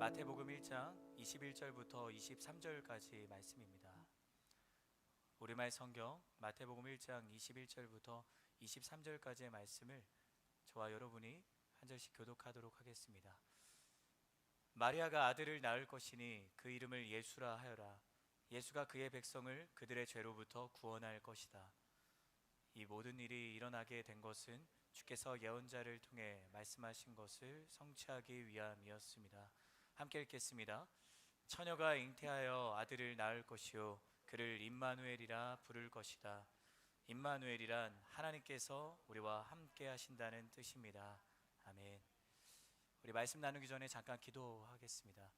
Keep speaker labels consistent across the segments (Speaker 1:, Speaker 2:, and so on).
Speaker 1: 마태복음 1장 21절부터 23절까지 말씀입니다. 우리말 성경 마태복음 1장 21절부터 23절까지의 말씀을 저와 여러분이 한 절씩 교독하도록 하겠습니다. 마리아가 아들을 낳을 것이니 그 이름을 예수라 하여라. 예수가 그의 백성을 그들의 죄로부터 구원할 것이다. 이 모든 일이 일어나게 된 것은 주께서 예언자를 통해 말씀하신 것을 성취하기 위함이었습니다. 함께 읽겠습니다. 처녀가 잉태하여 아들을 낳을 것이요 그를 임마누엘이라 부를 것이다. 임마누엘이란 하나님께서 우리와 함께 하신다는 뜻입니다. 아멘. 우리 말씀 나누기 전에 잠깐 기도하겠습니다.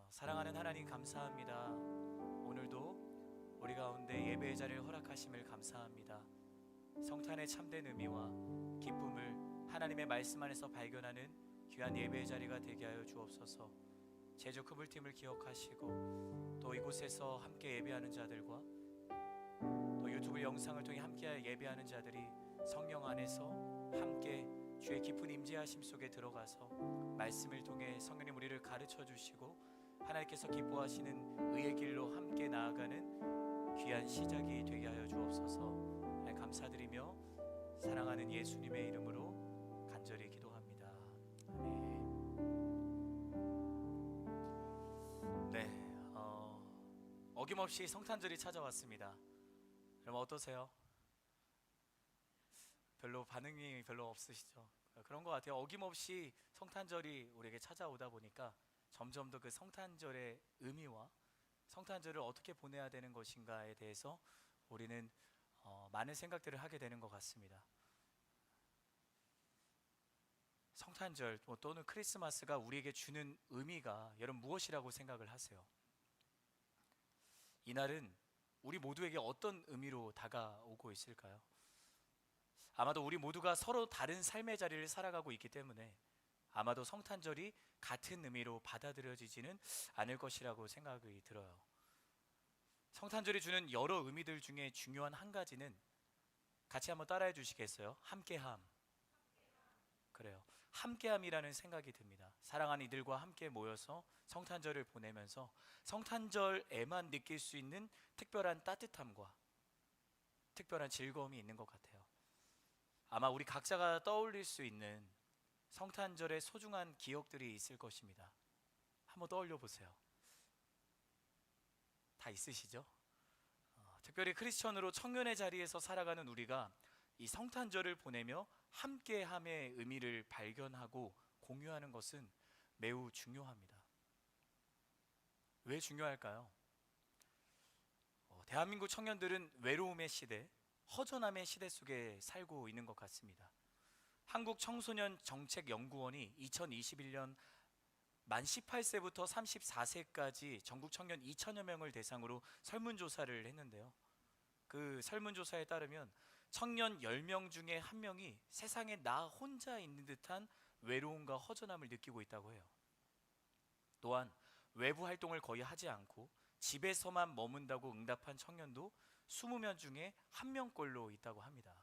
Speaker 1: 사랑하는 하나님 감사합니다. 오늘도 우리 가운데 예배의 자리를 허락하심을 감사합니다. 성탄의 참된 의미와 기쁨을 하나님의 말씀 안에서 발견하는 귀한 예배의 자리가 되게 하여 주옵소서. 제주 크블팀을 기억하시고 또 이곳에서 함께 예배하는 자들과 또 유튜브 영상을 통해 함께 예배하는 자들이 성령 안에서 함께 주의 깊은 임재하심 속에 들어가서 말씀을 통해 성령님 우리를 가르쳐 주시고 하나님께서 기뻐하시는 의의 길로 함께 나아가는 귀한 시작이 되게 하여 주옵소서. 감사드리며 사랑하는 예수님의 이름으로 간절히 기도합니다. 아멘. 네, 어김없이 성탄절이 찾아왔습니다. 여러분 어떠세요? 별로 반응이 별로 없으시죠? 그런 것 같아요. 어김없이 성탄절이 우리에게 찾아오다 보니까 점점 더 그 성탄절의 의미와 성탄절을 어떻게 보내야 되는 것인가에 대해서 우리는 많은 생각들을 하게 되는 것 같습니다. 성탄절 또는 크리스마스가 우리에게 주는 의미가 여러분 무엇이라고 생각을 하세요? 이날은 우리 모두에게 어떤 의미로 다가오고 있을까요? 아마도 우리 모두가 서로 다른 삶의 자리를 살아가고 있기 때문에 아마도 성탄절이 같은 의미로 받아들여지지는 않을 것이라고 생각이 들어요. 성탄절이 주는 여러 의미들 중에 중요한 한 가지는 같이 한번 따라해 주시겠어요? 함께함. 그래요. 함께함이라는 생각이 듭니다. 사랑하는 이들과 함께 모여서 성탄절을 보내면서 성탄절에만 느낄 수 있는 특별한 따뜻함과 특별한 즐거움이 있는 것 같아요. 아마 우리 각자가 떠올릴 수 있는 성탄절의 소중한 기억들이 있을 것입니다. 한번 떠올려 보세요. 다 있으시죠? 특별히 크리스천으로 청년의 자리에서 살아가는 우리가 이 성탄절을 보내며 함께함의 의미를 발견하고 공유하는 것은 매우 중요합니다. 왜 중요할까요? 대한민국 청년들은 외로움의 시대, 허전함의 시대 속에 살고 있는 것 같습니다. 한국청소년정책연구원이 2021년 만 18세부터 34세까지 전국 청년 2천여 명을 대상으로 설문조사를 했는데요. 그 설문조사에 따르면 청년 10명 중에 1명이 세상에 나 혼자 있는 듯한 외로움과 허전함을 느끼고 있다고 해요. 또한 외부 활동을 거의 하지 않고 집에서만 머문다고 응답한 청년도 20명 중에 1명꼴로 있다고 합니다.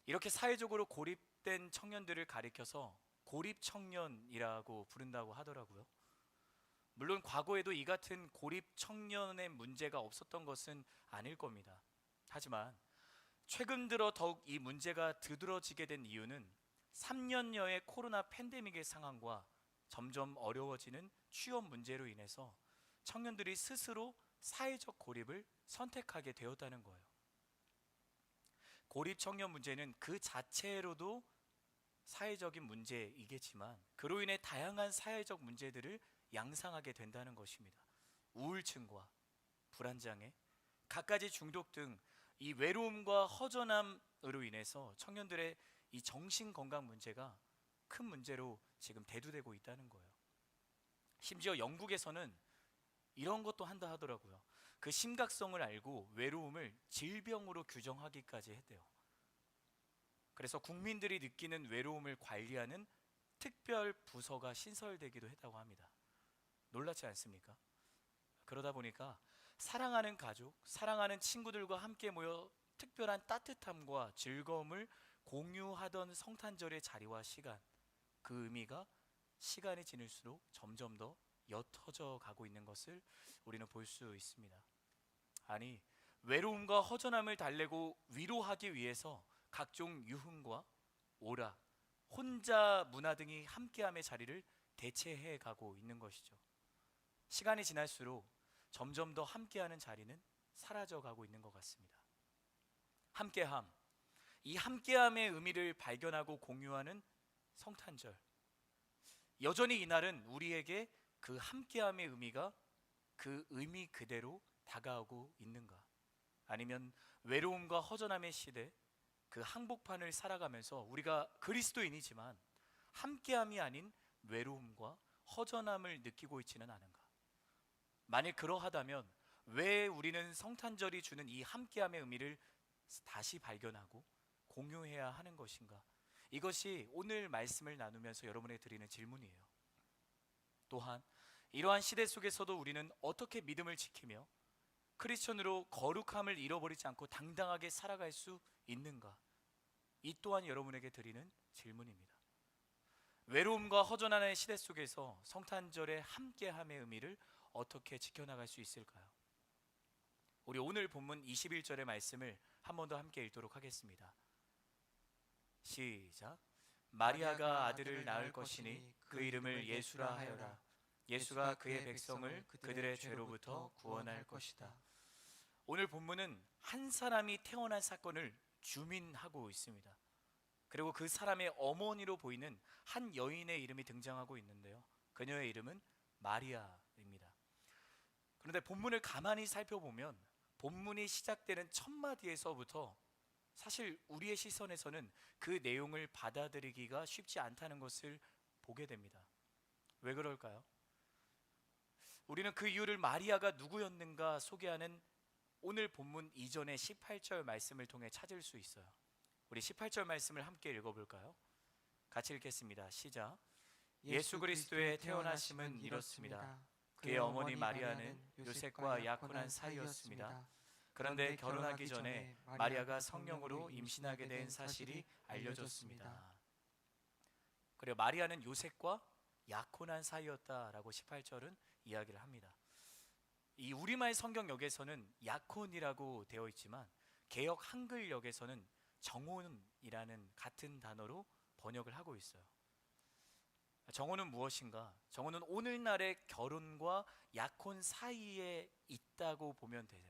Speaker 1: 이렇게 사회적으로 고립된 청년들을 가리켜서 고립청년이라고 부른다고 하더라고요. 물론 과거에도 이 같은 고립청년의 문제가 없었던 것은 아닐 겁니다. 하지만 최근 들어 더욱 이 문제가 두드러지게 된 이유는 3년여의 코로나 팬데믹의 상황과 점점 어려워지는 취업 문제로 인해서 청년들이 스스로 사회적 고립을 선택하게 되었다는 거예요. 고립 청년 문제는 그 자체로도 사회적인 문제이겠지만 그로 인해 다양한 사회적 문제들을 양상하게 된다는 것입니다. 우울증과 불안장애, 갖가지 중독 등 이 외로움과 허전함으로 인해서 청년들의 이 정신건강 문제가 큰 문제로 지금 대두되고 있다는 거예요. 심지어 영국에서는 이런 것도 한다 하더라고요. 그 심각성을 알고 외로움을 질병으로 규정하기까지 했대요. 그래서 국민들이 느끼는 외로움을 관리하는 특별 부서가 신설되기도 했다고 합니다. 놀랍지 않습니까? 그러다 보니까 사랑하는 가족, 사랑하는 친구들과 함께 모여 특별한 따뜻함과 즐거움을 공유하던 성탄절의 자리와 시간, 그 의미가 시간이 지날수록 점점 더 옅어져 가고 있는 것을 우리는 볼 수 있습니다. 아니, 외로움과 허전함을 달래고 위로하기 위해서 각종 유흥과 오락, 혼자 문화 등이 함께함의 자리를 대체해 가고 있는 것이죠. 시간이 지날수록 점점 더 함께하는 자리는 사라져 가고 있는 것 같습니다. 함께함, 이 함께함의 의미를 발견하고 공유하는 성탄절. 여전히 이날은 우리에게 그 함께함의 의미가 그 의미 그대로 다가오고 있는가? 아니면 외로움과 허전함의 시대, 그 한복판을 살아가면서 우리가 그리스도인이지만 함께함이 아닌 외로움과 허전함을 느끼고 있지는 않은가? 만일 그러하다면 왜 우리는 성탄절이 주는 이 함께함의 의미를 다시 발견하고 공유해야 하는 것인가? 이것이 오늘 말씀을 나누면서 여러분에게 드리는 질문이에요. 또한 이러한 시대 속에서도 우리는 어떻게 믿음을 지키며 크리스천으로 거룩함을 잃어버리지 않고 당당하게 살아갈 수 있는가? 이 또한 여러분에게 드리는 질문입니다. 외로움과 허전함의 시대 속에서 성탄절의 함께함의 의미를 어떻게 지켜나갈 수 있을까요? 우리 오늘 본문 21절의 말씀을 한 번 더 함께 읽도록 하겠습니다. 시작. 마리아가 아들을 낳을 것이니 그 이름을 예수라 하여라. 예수가 그의 백성을 그들의 죄로부터 구원할 것이다. 오늘 본문은 한 사람이 태어난 사건을 주민하고 있습니다. 그리고 그 사람의 어머니로 보이는 한 여인의 이름이 등장하고 있는데요, 그녀의 이름은 마리아입니다. 그런데 본문을 가만히 살펴보면 본문이 시작되는 첫 마디에서부터 사실 우리의 시선에서는 그 내용을 받아들이기가 쉽지 않다는 것을 보게 됩니다. 왜 그럴까요? 우리는 그 이유를 마리아가 누구였는가 소개하는 오늘 본문 이전의 18절 말씀을 통해 찾을 수 있어요. 우리 18절 말씀을 함께 읽어볼까요? 같이 읽겠습니다. 시작. 예수 그리스도의 태어나심은 이렇습니다. 그의 어머니 마리아는 요셉과 약혼한 사이였습니다. 그런데 결혼하기 전에 마리아가 성령으로 임신하게 된 사실이 알려졌습니다. 그리고 마리아는 요셉과 약혼한 사이였다라고 18절은 이야기를 합니다. 이 우리말 성경역에서는 약혼이라고 되어 있지만 개역 한글역에서는 정혼이라는 같은 단어로 번역을 하고 있어요. 정혼은 무엇인가? 정혼은 오늘날의 결혼과 약혼 사이에 있다고 보면 돼요.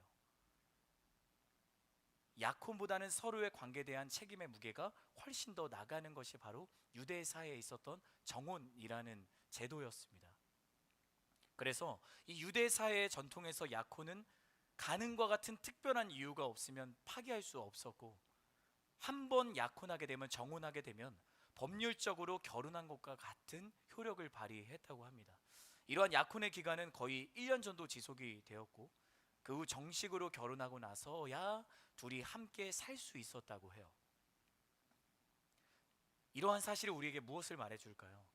Speaker 1: 약혼보다는 서로의 관계에 대한 책임의 무게가 훨씬 더 나가는 것이 바로 유대 사회에 있었던 정혼이라는 제도였습니다. 그래서 이 유대 사회의 전통에서 약혼은 가능과 같은 특별한 이유가 없으면 파기할 수 없었고, 한 번 약혼하게 되면, 정혼하게 되면 법률적으로 결혼한 것과 같은 효력을 발휘했다고 합니다. 이러한 약혼의 기간은 거의 1년 정도 지속이 되었고, 그 후 정식으로 결혼하고 나서야 둘이 함께 살 수 있었다고 해요. 이러한 사실이 우리에게 무엇을 말해줄까요?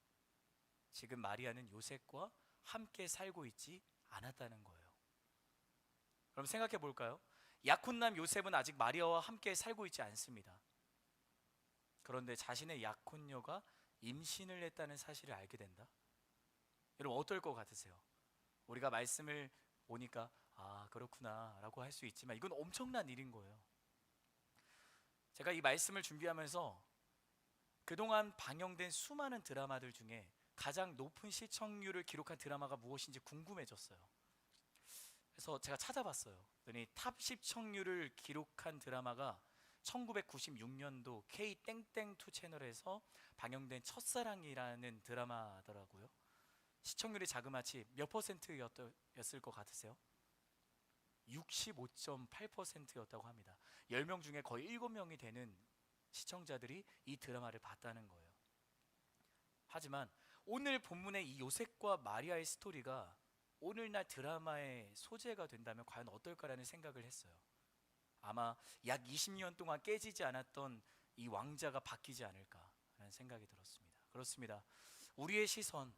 Speaker 1: 지금 마리아는 요셉과 함께 살고 있지 않았다는 거예요. 그럼 생각해 볼까요? 약혼남 요셉은 아직 마리아와 함께 살고 있지 않습니다. 그런데 자신의 약혼녀가 임신을 했다는 사실을 알게 된다? 여러분 어떨 것 같으세요? 우리가 말씀을 보니까 아 그렇구나 라고 할 수 있지만 이건 엄청난 일인 거예요. 제가 이 말씀을 준비하면서 그동안 방영된 수많은 드라마들 중에 가장 높은 시청률을 기록한 드라마가 무엇인지 궁금해졌어요. 그래서 제가 찾아봤어요. 그랬더니 탑 시청률을 기록한 드라마가 1996년도 K-2 채널에서 방영된 첫사랑이라는 드라마더라고요. 시청률이 자그마치 몇 %였을 것 같으세요? 65.8%였다고 합니다. 10명 중에 거의 7명이 되는 시청자들이 이 드라마를 봤다는 거예요. 하지만 오늘 본문의 이 요셉과 마리아의 스토리가 오늘날 드라마의 소재가 된다면 과연 어떨까라는 생각을 했어요. 아마 약 20년 동안 깨지지 않았던 이 왕자가 바뀌지 않을까라는 생각이 들었습니다. 그렇습니다. 우리의 시선,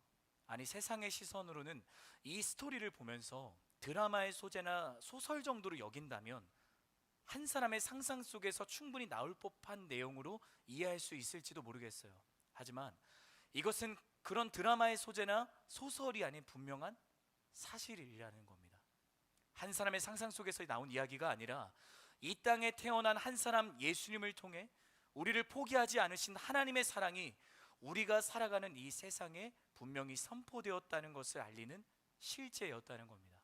Speaker 1: 아니 세상의 시선으로는 이 스토리를 보면서 드라마의 소재나 소설 정도로 여긴다면 한 사람의 상상 속에서 충분히 나올 법한 내용으로 이해할 수 있을지도 모르겠어요. 하지만 이것은 그런 드라마의 소재나 소설이 아닌 분명한 사실이라는 겁니다. 한 사람의 상상 속에서 나온 이야기가 아니라 이 땅에 태어난 한 사람 예수님을 통해 우리를 포기하지 않으신 하나님의 사랑이 우리가 살아가는 이 세상에 분명히 선포되었다는 것을 알리는 실제였다는 겁니다.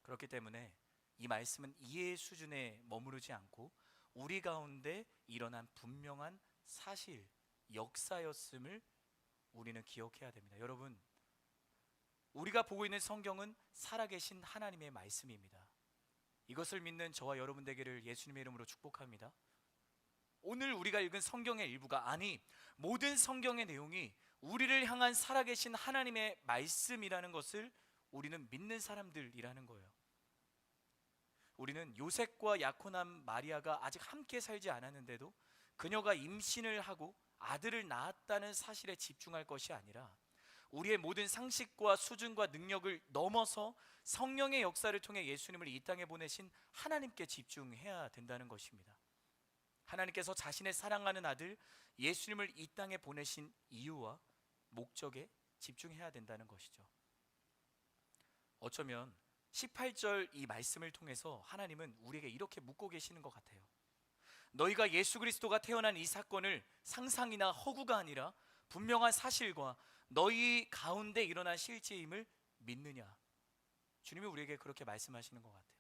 Speaker 1: 그렇기 때문에 이 말씀은 이해의 수준에 머무르지 않고 우리 가운데 일어난 분명한 사실, 역사였음을 우리는 기억해야 됩니다. 여러분, 우리가 보고 있는 성경은 살아계신 하나님의 말씀입니다. 이것을 믿는 저와 여러분 되기를 예수님의 이름으로 축복합니다. 오늘 우리가 읽은 성경의 일부가, 아니 모든 성경의 내용이 우리를 향한 살아계신 하나님의 말씀이라는 것을 우리는 믿는 사람들이라는 거예요. 우리는 요셉과 약혼한 마리아가 아직 함께 살지 않았는데도 그녀가 임신을 하고 아들을 낳았다는 사실에 집중할 것이 아니라 우리의 모든 상식과 수준과 능력을 넘어서 성령의 역사를 통해 예수님을 이 땅에 보내신 하나님께 집중해야 된다는 것입니다. 하나님께서 자신의 사랑하는 아들 예수님을 이 땅에 보내신 이유와 목적에 집중해야 된다는 것이죠. 어쩌면 18절 이 말씀을 통해서 하나님은 우리에게 이렇게 묻고 계시는 것 같아요. 너희가 예수 그리스도가 태어난 이 사건을 상상이나 허구가 아니라 분명한 사실과 너희 가운데 일어난 실제임을 믿느냐? 주님이 우리에게 그렇게 말씀하시는 것 같아요.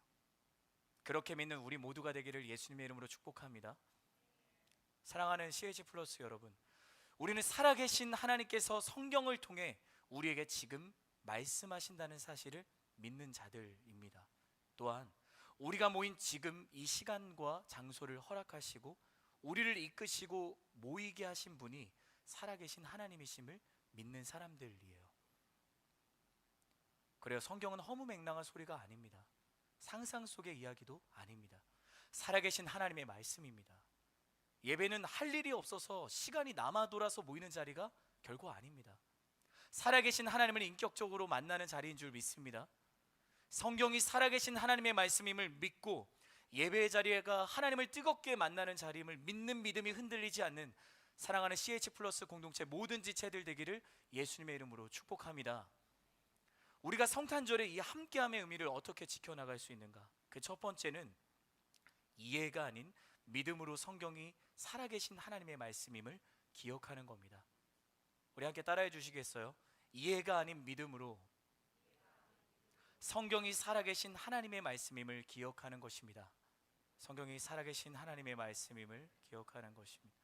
Speaker 1: 그렇게 믿는 우리 모두가 되기를 예수님의 이름으로 축복합니다. 사랑하는 CH 플러스 여러분, 우리는 살아계신 하나님께서 성경을 통해 우리에게 지금 말씀하신다는 사실을 믿는 자들입니다. 또한 우리가 모인 지금 이 시간과 장소를 허락하시고 우리를 이끄시고 모이게 하신 분이 살아계신 하나님이심을 믿는 사람들이에요. 그래요, 성경은 허무맹랑한 소리가 아닙니다. 상상 속의 이야기도 아닙니다. 살아계신 하나님의 말씀입니다. 예배는 할 일이 없어서 시간이 남아 돌아서 모이는 자리가 결코 아닙니다. 살아계신 하나님을 인격적으로 만나는 자리인 줄 믿습니다. 성경이 살아계신 하나님의 말씀임을 믿고 예배의 자리가 하나님을 뜨겁게 만나는 자리임을 믿는 믿음이 흔들리지 않는 사랑하는 CH 플러스 공동체 모든 지체들 되기를 예수님의 이름으로 축복합니다. 우리가 성탄절의 이 함께함의 의미를 어떻게 지켜나갈 수 있는가? 그 첫 번째는 이해가 아닌 믿음으로 성경이 살아계신 하나님의 말씀임을 기억하는 겁니다. 우리 함께 따라해 주시겠어요? 이해가 아닌 믿음으로 성경이 살아계신 하나님의 말씀임을 기억하는 것입니다. 성경이 살아계신 하나님의 말씀임을 기억하는 것입니다.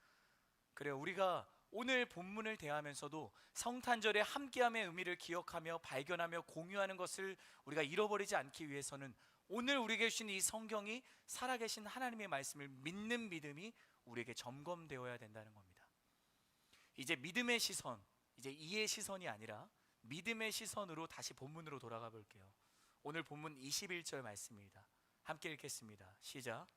Speaker 1: 그래요, 우리가 오늘 본문을 대하면서도 성탄절의 함께함의 의미를 기억하며 발견하며 공유하는 것을 우리가 잃어버리지 않기 위해서는 오늘 우리에게 주신 이 성경이 살아계신 하나님의 말씀을 믿는 믿음이 우리에게 점검되어야 된다는 겁니다. 이제 믿음의 시선, 이제 이해의 시선이 아니라 믿음의 시선으로 다시 본문으로 돌아가 볼게요. 오늘 본문 21절 말씀입니다. 함께 읽겠습니다. 시작.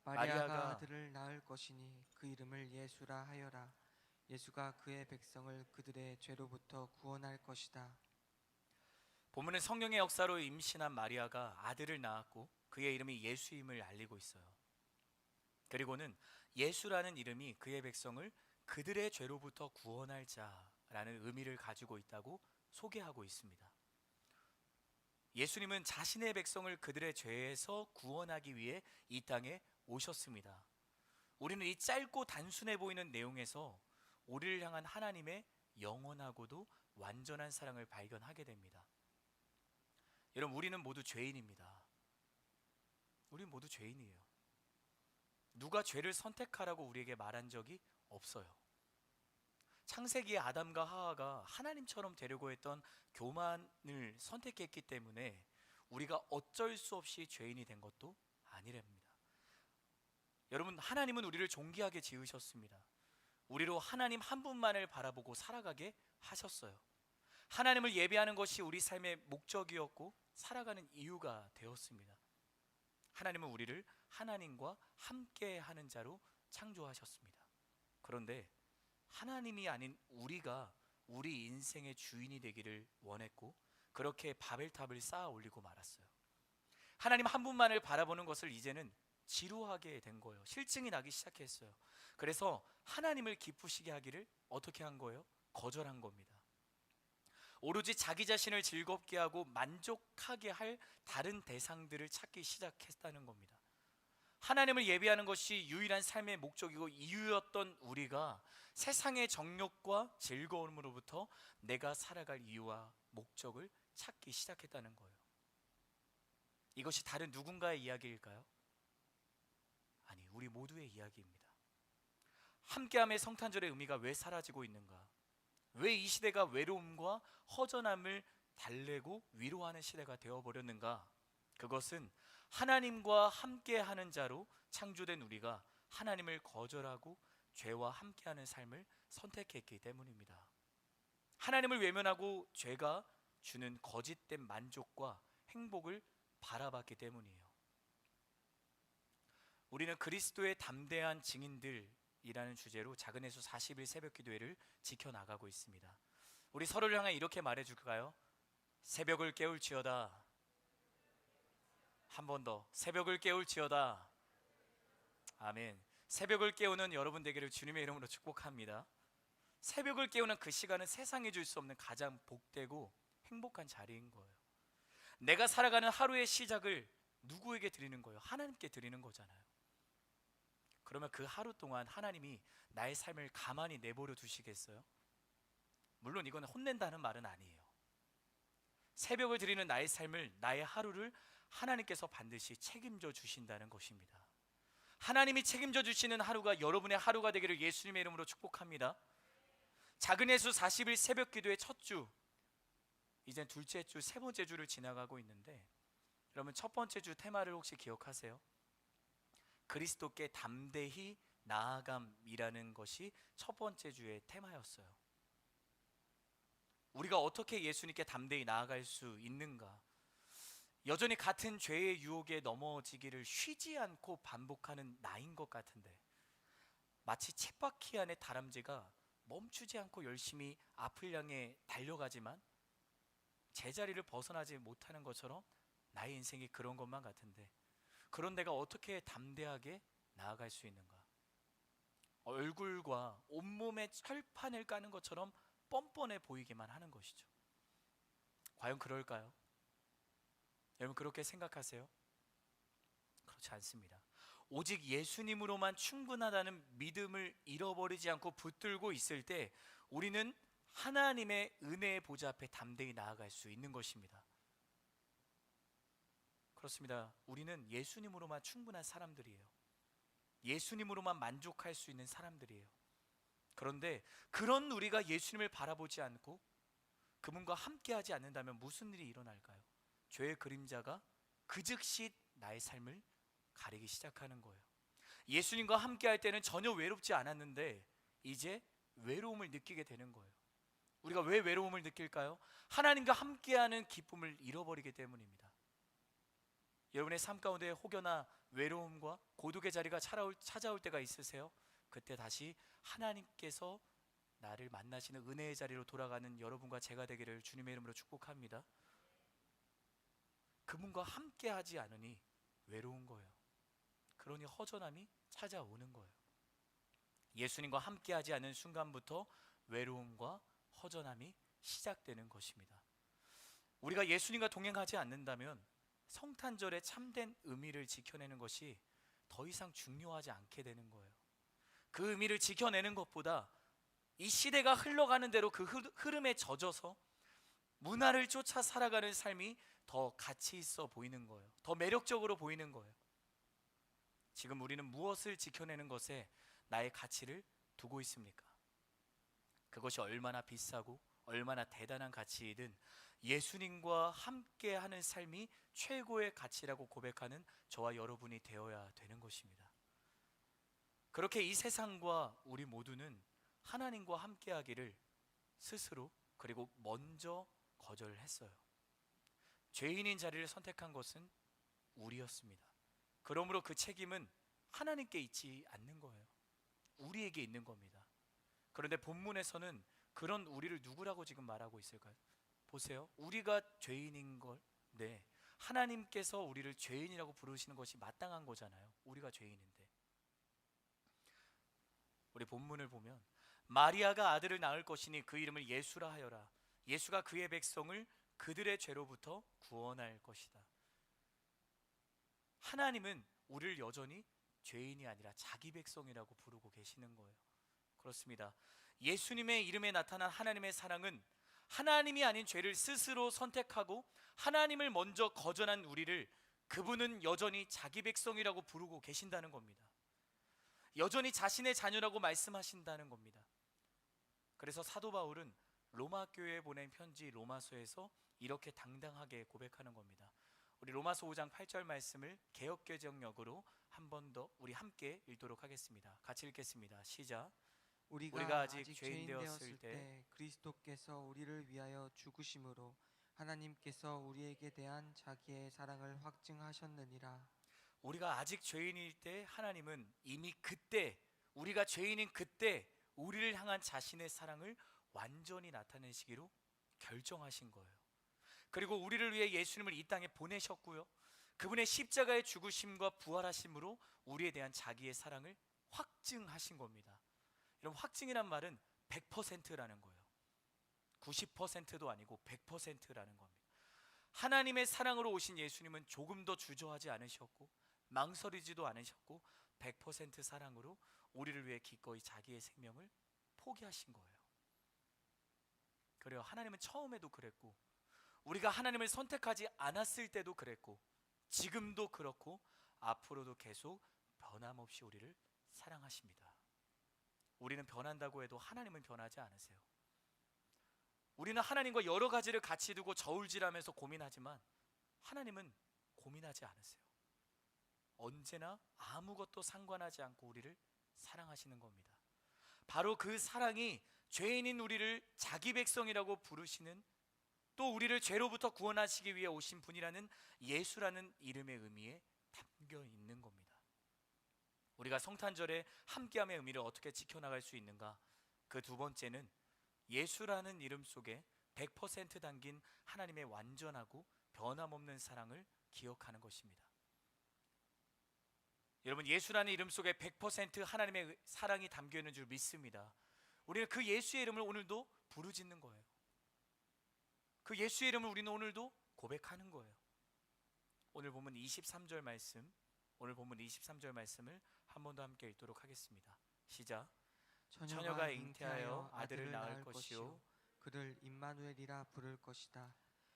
Speaker 2: 마리아가 아들을 낳을 것이니 그 이름을 예수라 하여라. 예수가 그의 백성을 그들의 죄로부터 구원할 것이다.
Speaker 1: 본문은 성령의 역사로 임신한 마리아가 아들을 낳았고 그의 이름이 예수임을 알리고 있어요. 그리고는 예수라는 이름이 그의 백성을 그들의 죄로부터 구원할 자라는 의미를 가지고 있다고 소개하고 있습니다. 예수님은 자신의 백성을 그들의 죄에서 구원하기 위해 이 땅에 오셨습니다. 우리는 이 짧고 단순해 보이는 내용에서 우리를 향한 하나님의 영원하고도 완전한 사랑을 발견하게 됩니다. 여러분, 우리는 모두 죄인입니다. 우리는 모두 죄인이에요. 누가 죄를 선택하라고 우리에게 말한 적이 없어요. 창세기의 아담과 하와가 하나님처럼 되려고 했던 교만을 선택했기 때문에 우리가 어쩔 수 없이 죄인이 된 것도 아니랍니다. 여러분, 하나님은 우리를 존귀하게 지으셨습니다. 우리로 하나님 한 분만을 바라보고 살아가게 하셨어요. 하나님을 예배하는 것이 우리 삶의 목적이었고 살아가는 이유가 되었습니다. 하나님은 우리를 하나님과 함께하는 자로 창조하셨습니다. 그런데 하나님이 아닌 우리가 우리 인생의 주인이 되기를 원했고 그렇게 바벨탑을 쌓아 올리고 말았어요. 하나님 한 분만을 바라보는 것을 이제는 지루하게 된 거예요. 실증이 나기 시작했어요. 그래서 하나님을 기쁘시게 하기를 어떻게 한 거예요? 거절한 겁니다. 오로지 자기 자신을 즐겁게 하고 만족하게 할 다른 대상들을 찾기 시작했다는 겁니다. 하나님을 예배하는 것이 유일한 삶의 목적이고 이유였던 우리가 세상의 정욕과 즐거움으로부터 내가 살아갈 이유와 목적을 찾기 시작했다는 거예요. 이것이 다른 누군가의 이야기일까요? 아니, 우리 모두의 이야기입니다. 함께함의 성탄절의 의미가 왜 사라지고 있는가? 왜 이 시대가 외로움과 허전함을 달래고 위로하는 시대가 되어버렸는가? 그것은 하나님과 함께하는 자로 창조된 우리가 하나님을 거절하고 죄와 함께하는 삶을 선택했기 때문입니다. 하나님을 외면하고 죄가 주는 거짓된 만족과 행복을 바라봤기 때문이에요. 우리는 그리스도의 담대한 증인들이라는 주제로 작은예수 40일 새벽기도회를 지켜나가고 있습니다. 우리 서로를 향해 이렇게 말해줄까요? 새벽을 깨울지어다. 한 번 더, 새벽을 깨울지어다. 아멘. 새벽을 깨우는 여러분 되기를 주님의 이름으로 축복합니다. 새벽을 깨우는 그 시간은 세상에 줄 수 없는 가장 복되고 행복한 자리인 거예요. 내가 살아가는 하루의 시작을 누구에게 드리는 거예요? 하나님께 드리는 거잖아요. 그러면 그 하루 동안 하나님이 나의 삶을 가만히 내버려 두시겠어요? 물론 이건 혼낸다는 말은 아니에요. 새벽을 드리는 나의 삶을, 나의 하루를 하나님께서 반드시 책임져 주신다는 것입니다. 하나님이 책임져 주시는 하루가 여러분의 하루가 되기를 예수님의 이름으로 축복합니다. 작은예수 40일 새벽기도의 첫 주, 이제 둘째 주, 세 번째 주를 지나가고 있는데, 여러분 첫 번째 주 테마를 혹시 기억하세요? 그리스도께 담대히 나아감이라는 것이 첫 번째 주의 테마였어요. 우리가 어떻게 예수님께 담대히 나아갈 수 있는가? 여전히 같은 죄의 유혹에 넘어지기를 쉬지 않고 반복하는 나인 것 같은데, 마치 쳇바퀴 안의 다람쥐가 멈추지 않고 열심히 앞을 향해 달려가지만 제자리를 벗어나지 못하는 것처럼 나의 인생이 그런 것만 같은데, 그런 내가 어떻게 담대하게 나아갈 수 있는가? 얼굴과 온몸에 철판을 까는 것처럼 뻔뻔해 보이기만 하는 것이죠. 과연 그럴까요? 여러분 그렇게 생각하세요? 그렇지 않습니다. 오직 예수님으로만 충분하다는 믿음을 잃어버리지 않고 붙들고 있을 때 우리는 하나님의 은혜의 보좌 앞에 담대히 나아갈 수 있는 것입니다. 그렇습니다. 우리는 예수님으로만 충분한 사람들이에요. 예수님으로만 만족할 수 있는 사람들이에요. 그런데 그런 우리가 예수님을 바라보지 않고 그분과 함께하지 않는다면 무슨 일이 일어날까요? 죄의 그림자가 그 즉시 나의 삶을 가리기 시작하는 거예요. 예수님과 함께할 때는 전혀 외롭지 않았는데 이제 외로움을 느끼게 되는 거예요. 우리가 왜 외로움을 느낄까요? 하나님과 함께하는 기쁨을 잃어버리기 때문입니다. 여러분의 삶 가운데 혹여나 외로움과 고독의 자리가 찾아올 때가 있으세요? 그때 다시 하나님께서 나를 만나시는 은혜의 자리로 돌아가는 여러분과 제가 되기를 주님의 이름으로 축복합니다. 그분과 함께하지 않으니 외로운 거예요. 그러니 허전함이 찾아오는 거예요. 예수님과 함께하지 않은 순간부터 외로움과 허전함이 시작되는 것입니다. 우리가 예수님과 동행하지 않는다면 성탄절의 참된 의미를 지켜내는 것이 더 이상 중요하지 않게 되는 거예요. 그 의미를 지켜내는 것보다 이 시대가 흘러가는 대로 그 흐름에 젖어서 문화를 쫓아 살아가는 삶이 더 가치 있어 보이는 거예요. 더 매력적으로 보이는 거예요. 지금 우리는 무엇을 지켜내는 것에 나의 가치를 두고 있습니까? 그것이 얼마나 비싸고 얼마나 대단한 가치이든 예수님과 함께하는 삶이 최고의 가치라고 고백하는 저와 여러분이 되어야 되는 것입니다. 그렇게 이 세상과 우리 모두는 하나님과 함께하기를 스스로 그리고 먼저 거절했어요. 죄인인 자리를 선택한 것은 우리였습니다. 그러므로 그 책임은 하나님께 있지 않는 거예요. 우리에게 있는 겁니다. 그런데 본문에서는 그런 우리를 누구라고 지금 말하고 있을까요? 보세요. 우리가 죄인인 걸, 네, 하나님께서 우리를 죄인이라고 부르시는 것이 마땅한 거잖아요. 우리가 죄인인데. 우리 본문을 보면 마리아가 아들을 낳을 것이니 그 이름을 예수라 하여라. 예수가 그의 백성을 그들의 죄로부터 구원할 것이다. 하나님은 우리를 여전히 죄인이 아니라 자기 백성이라고 부르고 계시는 거예요. 그렇습니다. 예수님의 이름에 나타난 하나님의 사랑은 하나님이 아닌 죄를 스스로 선택하고 하나님을 먼저 거절한 우리를 그분은 여전히 자기 백성이라고 부르고 계신다는 겁니다. 여전히 자신의 자녀라고 말씀하신다는 겁니다. 그래서 사도 바울은 로마 교회에 보낸 편지 로마서에서 이렇게 당당하게 고백하는 겁니다. 우리 로마서 5장 8절 말씀을 개역개정역으로 한 번 더 우리 함께 읽도록 하겠습니다. 같이 읽겠습니다. 시작.
Speaker 2: 우리가 아직 죄인 되었을 때 그리스도께서 우리를 위하여 죽으심으로 하나님께서 우리에게 대한 자기의 사랑을 확증하셨느니라.
Speaker 1: 우리가 아직 죄인일 때 하나님은 이미 그때, 우리가 죄인인 그때 우리를 향한 자신의 사랑을 완전히 나타내시기로 결정하신 거예요. 그리고 우리를 위해 예수님을 이 땅에 보내셨고요, 그분의 십자가의 죽으심과 부활하심으로 우리에 대한 자기의 사랑을 확증하신 겁니다. 여러분, 확증이란 말은 100%라는 거예요. 90%도 아니고 100%라는 겁니다. 하나님의 사랑으로 오신 예수님은 조금 더 주저하지 않으셨고 망설이지도 않으셨고 100% 사랑으로 우리를 위해 기꺼이 자기의 생명을 포기하신 거예요. 그래요. 하나님은 처음에도 그랬고 우리가 하나님을 선택하지 않았을 때도 그랬고 지금도 그렇고 앞으로도 계속 변함없이 우리를 사랑하십니다. 우리는 변한다고 해도 하나님은 변하지 않으세요. 우리는 하나님과 여러 가지를 같이 두고 저울질하면서 고민하지만 하나님은 고민하지 않으세요. 언제나 아무것도 상관하지 않고 우리를 사랑하시는 겁니다. 바로 그 사랑이 죄인인 우리를 자기 백성이라고 부르시는, 또 우리를 죄로부터 구원하시기 위해 오신 분이라는 예수라는 이름의 의미에 담겨 있는 겁니다. 우리가 성탄절에 함께함의 의미를 어떻게 지켜나갈 수 있는가? 그 두 번째는 예수라는 이름 속에 100% 담긴 하나님의 완전하고 변함없는 사랑을 기억하는 것입니다. 여러분, 예수라는 이름 속에 100% 하나님의 사랑이 담겨 있는 줄 믿습니다. 우리는 그 예수의 이름을 오늘도 부르짖는 거예요. 그 예수의 이름을 우리는 오늘도 고백하는 거예요. 오늘 본문 23절 말씀, 오늘 본문 23절 말씀을 한 번 더 함께 읽도록 하겠습니다. 시작. 처녀가 잉태하여 아들을 낳을 것이요
Speaker 2: 그를 임마누엘이라 부를 것이다.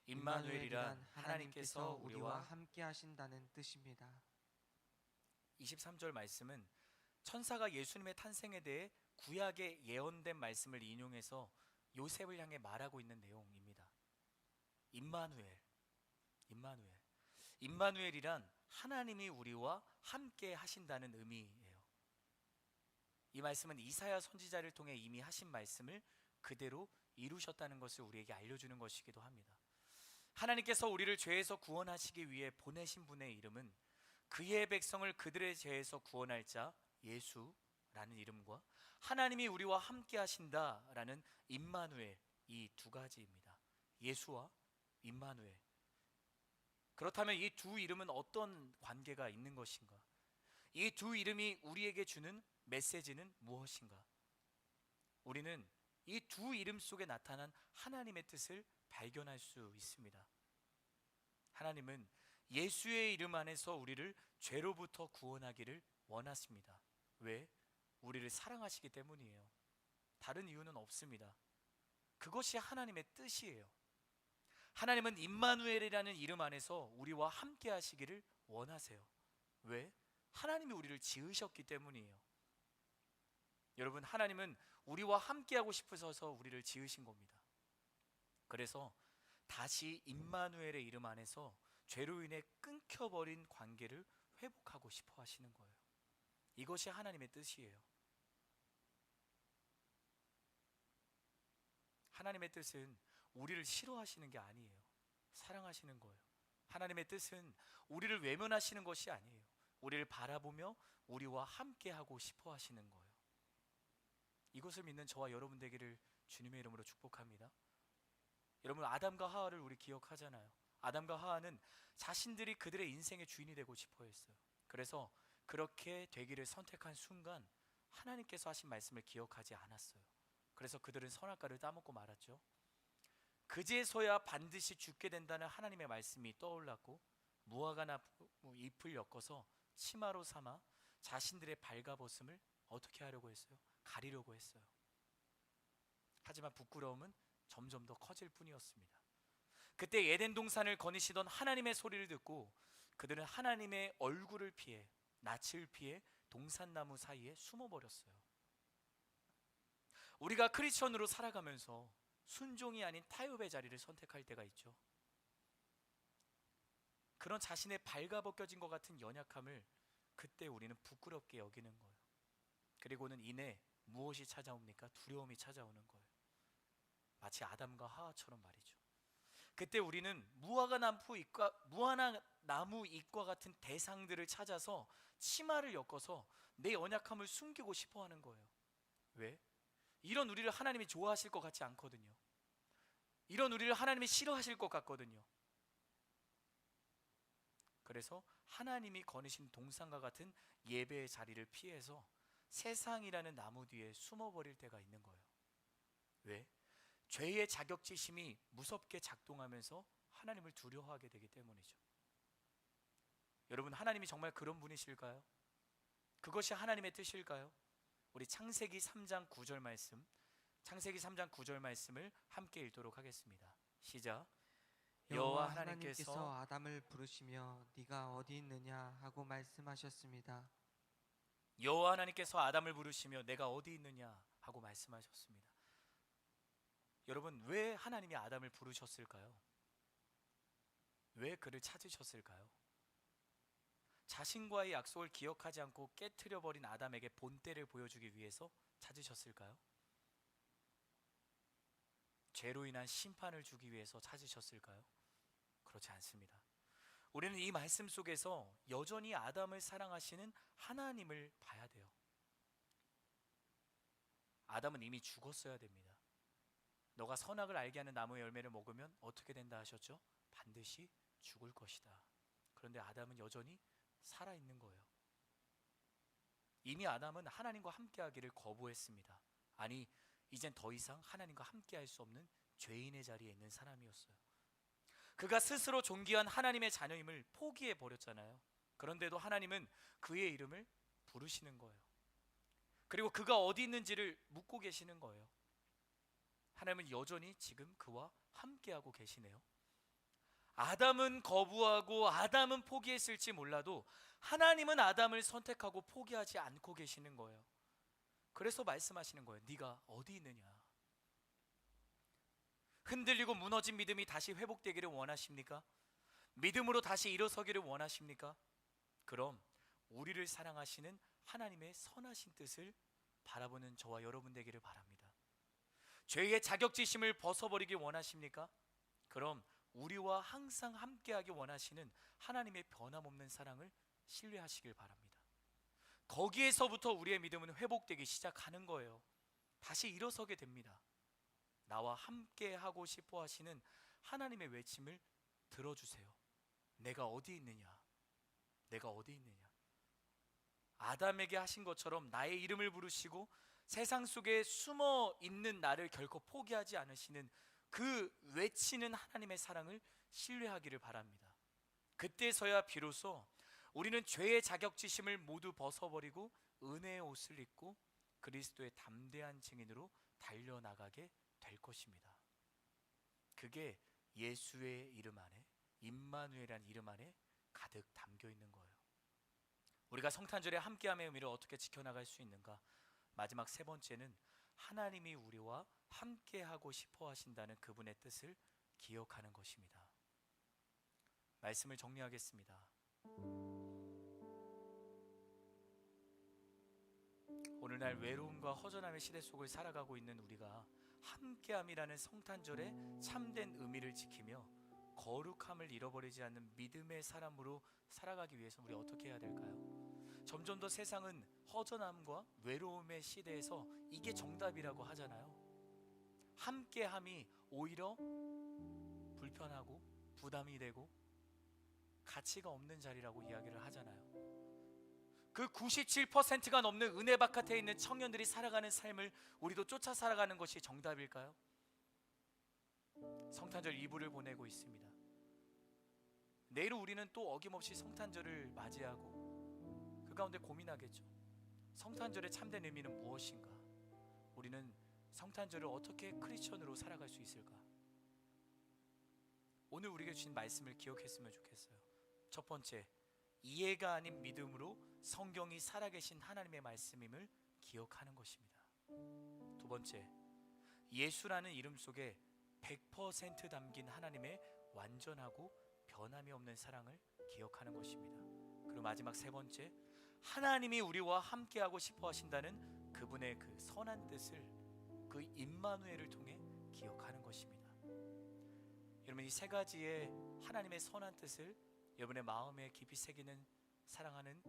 Speaker 1: 임마누엘이란 하나님께서 우리와
Speaker 2: 함께 하신다는 뜻입니다.
Speaker 1: 23절 말씀은 천사가 예수님의 탄생에 대해 구약에 예언된 말씀을 인용해서 요셉을 향해 말하고 있는 내용입니다. 임마누엘, 임마누엘이란 하나님이 우리와 함께 하신다는 의미예요. 이 말씀은 이사야 선지자를 통해 이미 하신 말씀을 그대로 이루셨다는 것을 우리에게 알려주는 것이기도 합니다. 하나님께서 우리를 죄에서 구원하시기 위해 보내신 분의 이름은 그의 백성을 그들의 죄에서 구원할 자 예수라는 이름과 하나님이 우리와 함께 하신다라는 임마누엘, 이 두 가지입니다. 예수와 임마누엘. 그렇다면 이 두 이름은 어떤 관계가 있는 것인가? 이 두 이름이 우리에게 주는 메시지는 무엇인가? 우리는 이 두 이름 속에 나타난 하나님의 뜻을 발견할 수 있습니다. 하나님은 예수의 이름 안에서 우리를 죄로부터 구원하기를 원하십니다. 왜? 우리를 사랑하시기 때문이에요. 다른 이유는 없습니다. 그것이 하나님의 뜻이에요. 하나님은 임마누엘이라는 이름 안에서 우리와 함께 하시기를 원하세요. 왜? 하나님이 우리를 지으셨기 때문이에요. 여러분, 하나님은 우리와 함께하고 싶으셔서 우리를 지으신 겁니다. 그래서 다시 임마누엘의 이름 안에서 죄로 인해 끊겨버린 관계를 회복하고 싶어 하시는 거예요. 이것이 하나님의 뜻이에요. 하나님의 뜻은 우리를 싫어하시는 게 아니에요. 사랑하시는 거예요. 하나님의 뜻은 우리를 외면하시는 것이 아니에요. 우리를 바라보며 우리와 함께하고 싶어 하시는 거예요. 이것을 믿는 저와 여러분 되기를 주님의 이름으로 축복합니다. 여러분, 아담과 하와를 우리 기억하잖아요. 아담과 하와는 자신들이 그들의 인생의 주인이 되고 싶어 했어요. 그래서 그렇게 되기를 선택한 순간 하나님께서 하신 말씀을 기억하지 않았어요. 그래서 그들은 선악과를 따먹고 말았죠. 그제서야 반드시 죽게 된다는 하나님의 말씀이 떠올랐고 무화과 나무 잎을 엮어서 치마로 삼아 자신들의 발가벗음을 어떻게 하려고 했어요? 가리려고 했어요. 하지만 부끄러움은 점점 더 커질 뿐이었습니다. 그때 에덴 동산을 거니시던 하나님의 소리를 듣고 그들은 하나님의 얼굴을 피해, 낯을 피해 동산나무 사이에 숨어버렸어요. 우리가 크리스천으로 살아가면서 순종이 아닌 타협의 자리를 선택할 때가 있죠. 그런 자신의 발가벗겨진 것 같은 연약함을 그때 우리는 부끄럽게 여기는 거예요. 그리고는 이내 무엇이 찾아옵니까? 두려움이 찾아오는 거예요. 마치 아담과 하와처럼 말이죠. 그때 우리는 무화과 나무 잎과 같은 대상들을 찾아서 치마를 엮어서 내 연약함을 숨기고 싶어 하는 거예요. 왜? 이런 우리를 하나님이 좋아하실 것 같지 않거든요. 이런 우리를 하나님이 싫어하실 것 같거든요. 그래서 하나님이 거니신 동산과 같은 예배의 자리를 피해서 세상이라는 나무 뒤에 숨어버릴 때가 있는 거예요. 왜? 죄의 자격지심이 무섭게 작동하면서 하나님을 두려워하게 되기 때문이죠. 여러분, 하나님이 정말 그런 분이실까요? 그것이 하나님의 뜻일까요? 우리 창세기 3장 9절 말씀, 창세기 3장 9절 말씀을 함께 읽도록 하겠습니다. 시작.
Speaker 2: 여호와 하나님께서 아담을 부르시며 네가 어디 있느냐 하고 말씀하셨습니다.
Speaker 1: 여호와 하나님께서 아담을 부르시며 내가 어디 있느냐 하고 말씀하셨습니다. 여러분, 왜 하나님이 아담을 부르셨을까요? 왜 그를 찾으셨을까요? 자신과의 약속을 기억하지 않고 깨트려버린 아담에게 본때를 보여주기 위해서 찾으셨을까요? 죄로 인한 심판을 주기 위해서 찾으셨을까요? 그렇지 않습니다. 우리는 이 말씀 속에서 여전히 아담을 사랑하시는 하나님을 봐야 돼요. 아담은 이미 죽었어야 됩니다. 너가 선악을 알게 하는 나무의 열매를 먹으면 어떻게 된다 하셨죠? 반드시 죽을 것이다. 그런데 아담은 여전히 살아있는 거예요. 이미 아담은 하나님과 함께하기를 거부했습니다. 아니, 이젠 더 이상 하나님과 함께할 수 없는 죄인의 자리에 있는 사람이었어요. 그가 스스로 존귀한 하나님의 자녀임을 포기해버렸잖아요. 그런데도 하나님은 그의 이름을 부르시는 거예요. 그리고 그가 어디 있는지를 묻고 계시는 거예요. 하나님은 여전히 지금 그와 함께하고 계시네요. 아담은 거부하고 아담은 포기했을지 몰라도 하나님은 아담을 선택하고 포기하지 않고 계시는 거예요. 그래서 말씀하시는 거예요. 네가 어디 있느냐? 흔들리고 무너진 믿음이 다시 회복되기를 원하십니까? 믿음으로 다시 일어서기를 원하십니까? 그럼 우리를 사랑하시는 하나님의 선하신 뜻을 바라보는 저와 여러분 되기를 바랍니다. 죄의 자격지심을 벗어버리길 원하십니까? 그럼 우리와 항상 함께하기 원하시는 하나님의 변함없는 사랑을 신뢰하시길 바랍니다. 거기에서부터 우리의 믿음은 회복되기 시작하는 거예요. 다시 일어서게 됩니다. 나와 함께하고 싶어 하시는 하나님의 외침을 들어주세요. 내가 어디 있느냐? 내가 어디 있느냐? 아담에게 하신 것처럼 나의 이름을 부르시고 세상 속에 숨어 있는 나를 결코 포기하지 않으시는 그 외치는 하나님의 사랑을 신뢰하기를 바랍니다. 그때서야 비로소 우리는 죄의 자격지심을 모두 벗어버리고 은혜의 옷을 입고 그리스도의 담대한 증인으로 달려나가게 될 것입니다. 그게 예수의 이름 안에, 임마누엘이라는 이름 안에 가득 담겨 있는 거예요. 우리가 성탄절에 함께함의 의미를 어떻게 지켜나갈 수 있는가? 마지막 세 번째는 하나님이 우리와 함께하고 싶어 하신다는 그분의 뜻을 기억하는 것입니다. 말씀을 정리하겠습니다. 오늘날 외로움과 허전함의 시대 속을 살아가고 있는 우리가 함께함이라는 성탄절의 참된 의미를 지키며 거룩함을 잃어버리지 않는 믿음의 사람으로 살아가기 위해서 우리 어떻게 해야 될까요? 점점 더 세상은 허전함과 외로움의 시대에서 이게 정답이라고 하잖아요. 함께함이 오히려 불편하고 부담이 되고 가치가 없는 자리라고 이야기를 하잖아요. 그 97%가 넘는 은혜 바깥에 있는 청년들이 살아가는 삶을 우리도 쫓아 살아가는 것이 정답일까요? 성탄절 2부를 보내고 있습니다. 내일 우리는 또 어김없이 성탄절을 맞이하고 그 가운데 고민하겠죠. 성탄절의 참된 의미는 무엇인가? 우리는 성탄절을 어떻게 크리스천으로 살아갈 수 있을까? 오늘 우리에게 주신 말씀을 기억했으면 좋겠어요. 첫 번째, 이해가 아닌 믿음으로 성경이 살아계신 하나님의 말씀임을 기억하는 것입니다. 두 번째, 예수라는 이름 속에 100% 담긴 하나님의 완전하고 변함이 없는 사랑을 기억하는 것입니다. 그리고 마지막 세 번째, 하나님이 우리와 함께하고 싶어 하신다는 그분의 그 선한 뜻을, 그 임마누엘을 통해 기억하는 것입니다. 여러분, 이 세 가지의 하나님의 선한 뜻을 여러분의 마음에 깊이 새기는 사랑하는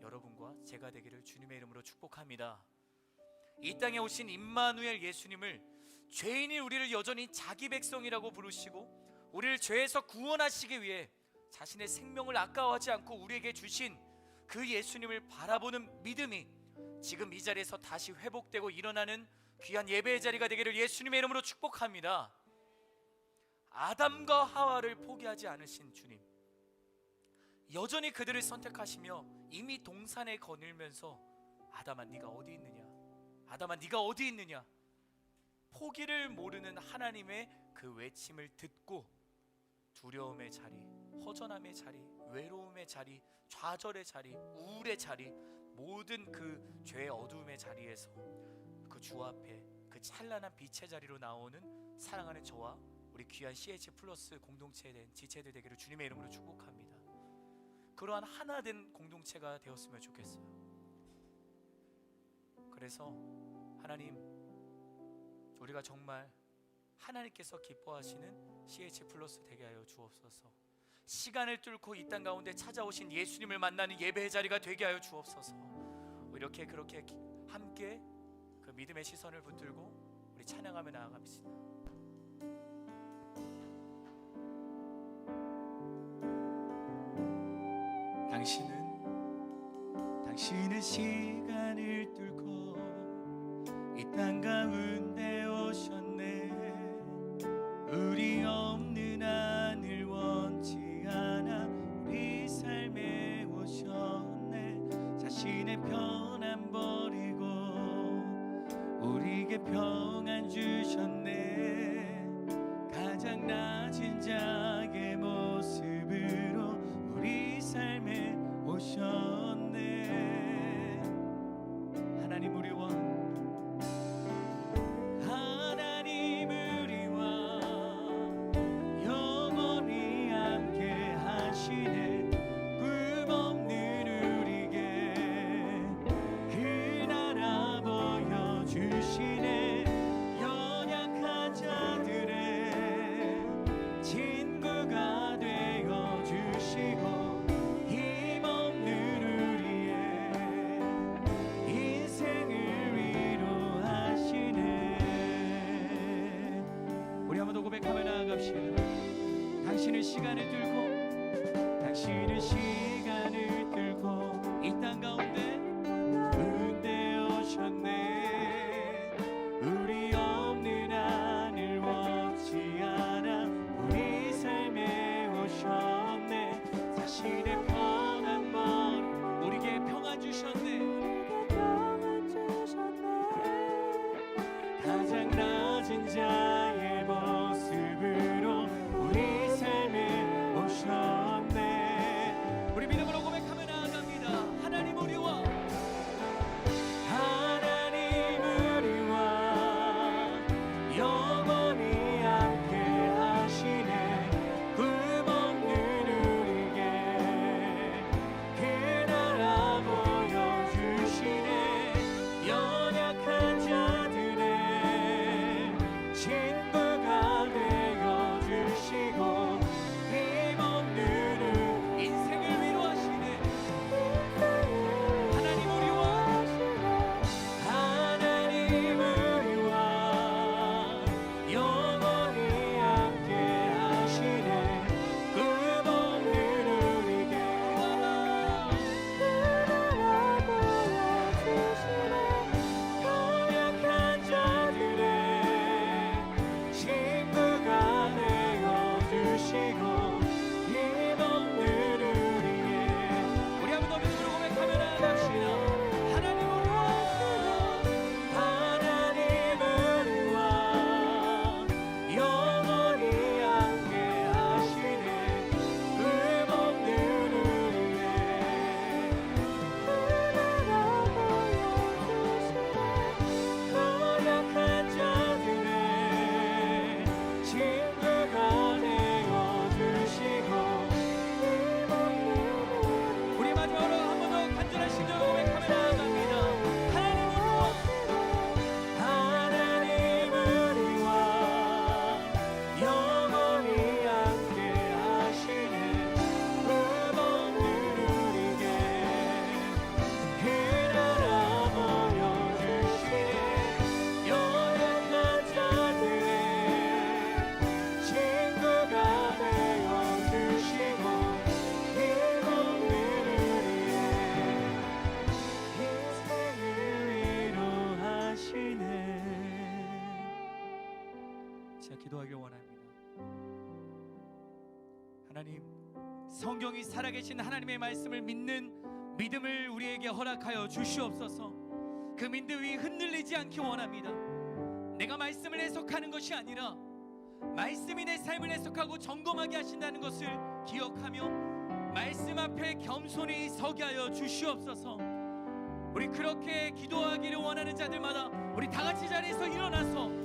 Speaker 1: 여러분과 제가 되기를 주님의 이름으로 축복합니다. 이 땅에 오신 임마누엘 예수님을, 죄인인 우리를 여전히 자기 백성이라고 부르시고 우리를 죄에서 구원하시기 위해 자신의 생명을 아까워하지 않고 우리에게 주신 그 예수님을 바라보는 믿음이 지금 이 자리에서 다시 회복되고 일어나는 귀한 예배의 자리가 되기를 예수님의 이름으로 축복합니다. 아담과 하와를 포기하지 않으신 주님, 여전히 그들을 선택하시며 이미 동산에 거닐면서 아담아 네가 어디 있느냐, 아담아 네가 어디 있느냐, 포기를 모르는 하나님의 그 외침을 듣고 두려움의 자리, 허전함의 자리, 외로움의 자리, 좌절의 자리, 우울의 자리, 모든 그 죄의 어두움의 자리에서 그 주 앞에 그 찬란한 빛의 자리로 나오는 사랑하는 저와 우리 귀한 CH 플러스 공동체에 된 지체들 되기를 주님의 이름으로 축복합니다. 그러한 하나된 공동체가 되었으면 좋겠어요. 그래서 하나님, 우리가 정말 하나님께서 기뻐하시는 CH 플러스 되게 하여 주옵소서. 시간을 뚫고 이 땅 가운데 찾아오신 예수님을 만나는 예배의 자리가 되게 하여 주옵소서. 이렇게 그렇게 함께 그 믿음의 시선을 붙들고 우리 찬양하며 나아갑시다. 당신은 시간을 뚫고 이 땅 가운데 오셨네. 우리 없는 하늘 원치 않아 우리 삶에 오셨네. 자신의 편안 버리고 우리에게 평안 주셨네. 가장 낮은 자의 모습으로 우리 삶에 오셨네. 하나님 우리와 영원히 함께 하시네. 꿈 없는 우리에게 그 나라 보여주시네. 연약한 자들의 친구가 되어주시고 고백하며 나아갑시다. 당신은 시간을 뚫고 이 땅 가운데 오셨네. 우리 없는 하늘 원치 않아 우리 삶에 오셨네. 자신의 편한 마음 우리에게 평안 주셨네. 가장 낮은 자의 모습으로 우리 삶에 오셨네. 우리 기도하길 원합니다. 하나님, 성경이 살아계신 하나님의 말씀을 믿는 믿음을 우리에게 허락하여 주시옵소서. 그 믿음이 흔들리지 않기 원합니다. 내가 말씀을 해석하는 것이 아니라 말씀이 내 삶을 해석하고 점검하게 하신다는 것을 기억하며 말씀 앞에 겸손히 서게 하여 주시옵소서. 우리 그렇게 기도하기를 원하는 자들마다 우리 다 같이 자리에서 일어나서